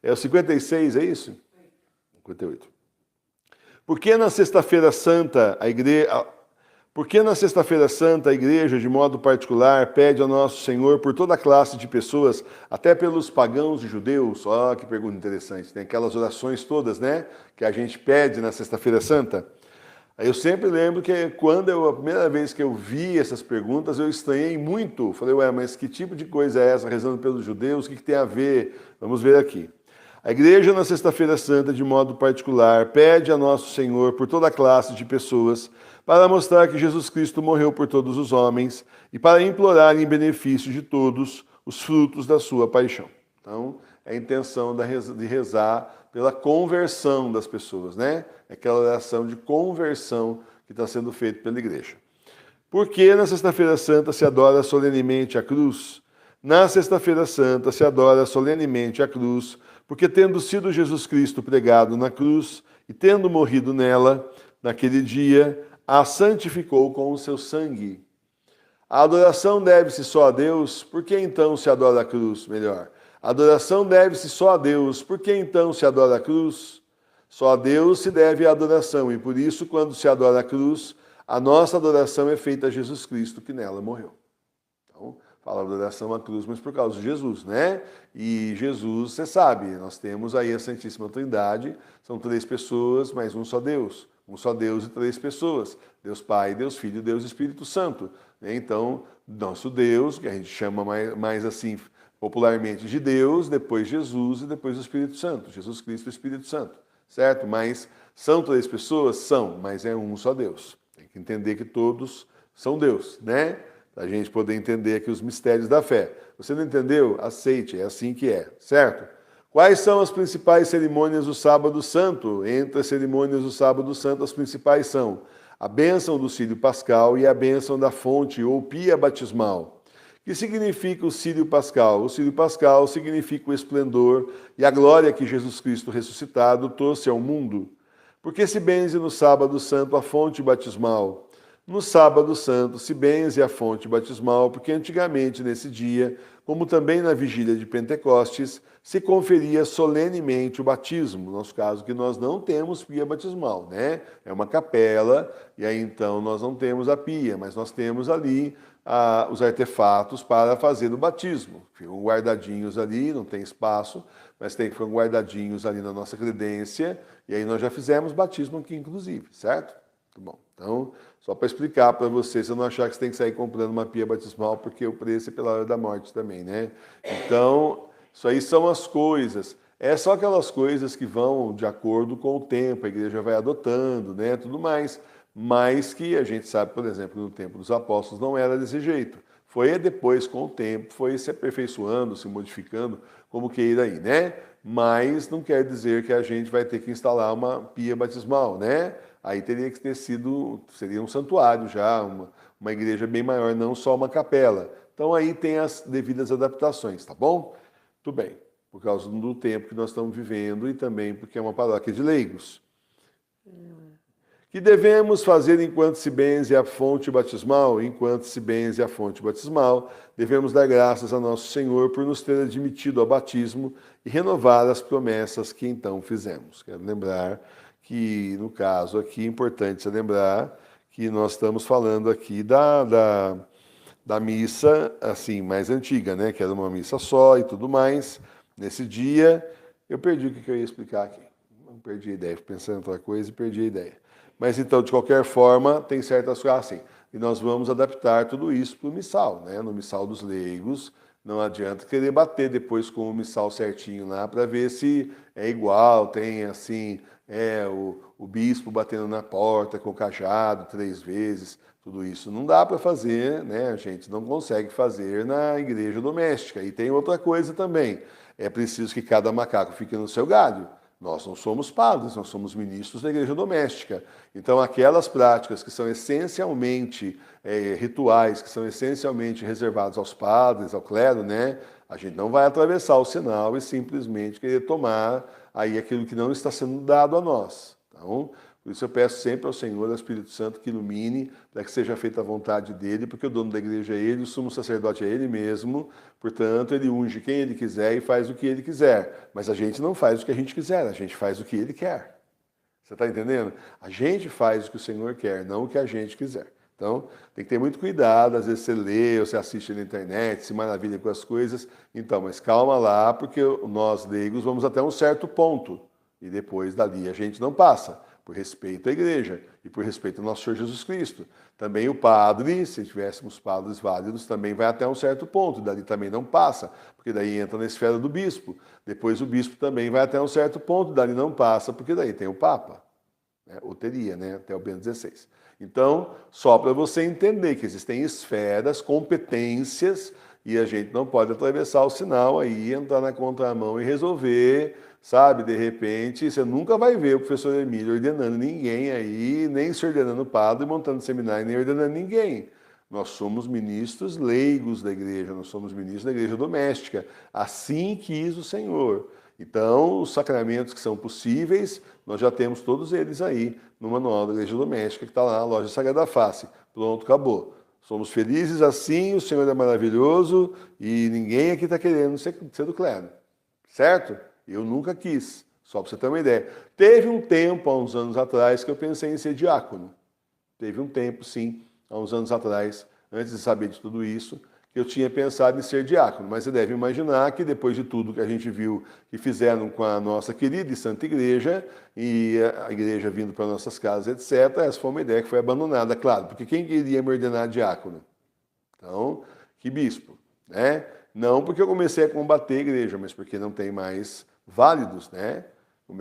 É o 56, é isso? 58. Por que na Sexta-feira Santa a igreja... Por que na Sexta-feira Santa a igreja, de modo particular, pede ao nosso Senhor por toda a classe de pessoas, até pelos pagãos e judeus? Ó, que pergunta interessante. Tem aquelas orações todas, né? Que a gente pede na Sexta-feira Santa. Aí eu sempre lembro que a primeira vez que eu vi essas perguntas, eu estranhei muito. Falei, ué, mas que tipo de coisa é essa, rezando pelos judeus? O que tem a ver? Vamos ver aqui. A igreja, na Sexta-feira Santa, de modo particular, pede a nosso Senhor por toda a classe de pessoas, para mostrar que Jesus Cristo morreu por todos os homens e para implorar em benefício de todos os frutos da sua paixão. Então, é a intenção de rezar pela conversão das pessoas, né? É aquela oração de conversão que está sendo feita pela igreja. Por que na Sexta-feira Santa se adora solenemente a cruz? Na Sexta-feira Santa se adora solenemente a cruz, porque tendo sido Jesus Cristo pregado na cruz e tendo morrido nela, naquele dia, a santificou com o seu sangue. A adoração deve-se só a Deus, por que então se adora a cruz? Melhor, a adoração deve-se só a Deus, por que então se adora a cruz? Só a Deus se deve a adoração, e por isso, quando se adora a cruz, a nossa adoração é feita a Jesus Cristo, que nela morreu. Então, fala adoração à cruz, mas por causa de Jesus, né? E Jesus, você sabe, nós temos aí a Santíssima Trindade, são 3 pessoas, mas um só Deus. Um só Deus e 3 pessoas. Deus Pai, Deus Filho, Deus Espírito Santo. Então, nosso Deus, que a gente chama mais assim popularmente de Deus, depois Jesus e depois o Espírito Santo. Jesus Cristo e o Espírito Santo. Certo? Mas são 3 pessoas? São, mas é um só Deus. Tem que entender que todos são Deus, né? Para a gente poder entender aqui os mistérios da fé. Você não entendeu? Aceite, é assim que é, certo? Quais são as principais cerimônias do Sábado Santo? Entre as cerimônias do Sábado Santo, as principais são a bênção do círio pascal e a bênção da fonte ou pia batismal. O que significa o círio pascal? O círio pascal significa o esplendor e a glória que Jesus Cristo ressuscitado trouxe ao mundo. Por que se benze no Sábado Santo a fonte batismal? No Sábado Santo se benze a fonte batismal, porque antigamente, nesse dia, como também na vigília de Pentecostes, se conferia solenemente o batismo. No nosso caso, que nós não temos pia batismal, né? É uma capela, e aí então nós não temos a pia, mas nós temos ali os artefatos para fazer o batismo. Ficam guardadinhos ali, não tem espaço, mas ficam guardadinhos ali na nossa credência, e aí nós já fizemos batismo aqui, inclusive, certo? Muito bom. Então, só para explicar para vocês, você não achar que você tem que sair comprando uma pia batismal, porque o preço é pela hora da morte também, né? Então, isso aí são as coisas. É só aquelas coisas que vão de acordo com o tempo, a igreja vai adotando, né? Tudo mais. Mas que a gente sabe, por exemplo, no tempo dos apóstolos não era desse jeito. Foi depois, com o tempo, foi se aperfeiçoando, se modificando, como queira aí, né? Mas não quer dizer que a gente vai ter que instalar uma pia batismal, né? Aí teria que ter sido, seria um santuário já, uma igreja bem maior, não só uma capela. Então aí tem as devidas adaptações, tá bom? Tudo bem, por causa do tempo que nós estamos vivendo e também porque é uma paróquia de leigos. Que devemos fazer enquanto se benze a fonte batismal? Enquanto se benze a fonte batismal, devemos dar graças a nosso Senhor por nos ter admitido ao batismo e renovar as promessas que então fizemos. Quero lembrar que, no caso aqui, é importante se lembrar que nós estamos falando aqui da missa assim mais antiga, né? Que era uma missa só e tudo mais. Nesse dia, eu perdi o que eu ia explicar aqui. Não perdi a ideia, pensando em outra coisa e perdi a ideia. Mas então, de qualquer forma, tem certas coisas assim. E nós vamos adaptar tudo isso para o missal, né? No missal dos leigos. Não adianta querer bater depois com o missal certinho lá para ver se é igual, tem assim, o bispo batendo na porta com o cajado 3 vezes, tudo isso não dá para fazer, né? A gente não consegue fazer na igreja doméstica. E tem outra coisa também, é preciso que cada macaco fique no seu galho. Nós não somos padres, nós somos ministros da igreja doméstica. Então, aquelas práticas que são essencialmente rituais, que são essencialmente reservados aos padres, ao clero, né? A gente não vai atravessar o sinal e simplesmente querer tomar aí aquilo que não está sendo dado a nós. Então, Por isso eu peço sempre ao Senhor, ao Espírito Santo, que ilumine, para que seja feita a vontade dele, porque o dono da igreja é ele, o sumo sacerdote é ele mesmo, portanto, ele unge quem ele quiser e faz o que ele quiser. Mas a gente não faz o que a gente quiser, a gente faz o que ele quer. Você está entendendo? A gente faz o que o Senhor quer, não o que a gente quiser. Então, tem que ter muito cuidado, às vezes você lê, ou você assiste na internet, se maravilha com as coisas. Então, mas calma lá, porque nós leigos vamos até um certo ponto. E depois dali a gente não passa, por respeito à igreja e por respeito ao nosso Senhor Jesus Cristo. Também o padre, se tivéssemos padres válidos, também vai até um certo ponto, dali também não passa, porque daí entra na esfera do bispo. Depois o bispo também vai até um certo ponto, dali não passa, porque daí tem o Papa, né? Ou teria, né? Até o Bento XVI. Então, só para você entender que existem esferas, competências, e a gente não pode atravessar o sinal aí, entrar na contramão e resolver, sabe? De repente, você nunca vai ver o professor Emílio ordenando ninguém aí, nem se ordenando padre, montando seminário, nem ordenando ninguém. Nós somos ministros leigos da igreja, nós somos ministros da igreja doméstica. Assim quis o Senhor. Então, os sacramentos que são possíveis, nós já temos todos eles aí no manual da igreja doméstica, que está lá na loja Sagrada Face. Pronto, acabou. Somos felizes assim, o Senhor é maravilhoso e ninguém aqui está querendo ser do clero. Certo? Eu nunca quis, só para você ter uma ideia. Teve um tempo, há uns anos atrás, que eu pensei em ser diácono. Teve um tempo, sim, há uns anos atrás, antes de saber de tudo isso, que eu tinha pensado em ser diácono. Mas você deve imaginar que depois de tudo que a gente viu que fizeram com a nossa querida e santa igreja, e a igreja vindo para nossas casas, etc., essa foi uma ideia que foi abandonada, claro, porque quem queria me ordenar diácono? Então, que bispo, né? Não porque eu comecei a combater a igreja, mas porque não tem mais válidos, né?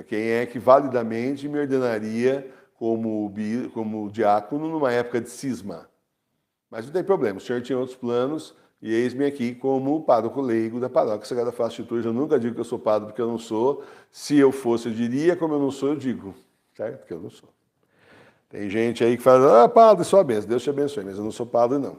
Quem é que validamente me ordenaria como diácono numa época de cisma? Mas não tem problema, o senhor tinha outros planos e eis-me aqui como pároco leigo da paróquia Sagrada Face de Tours. Eu nunca digo que eu sou padre porque eu não sou. Se eu fosse, eu diria. Como eu não sou, eu digo. Certo? Porque eu não sou. Tem gente aí que fala, padre, sou a benção. Deus te abençoe, mas eu não sou padre, não.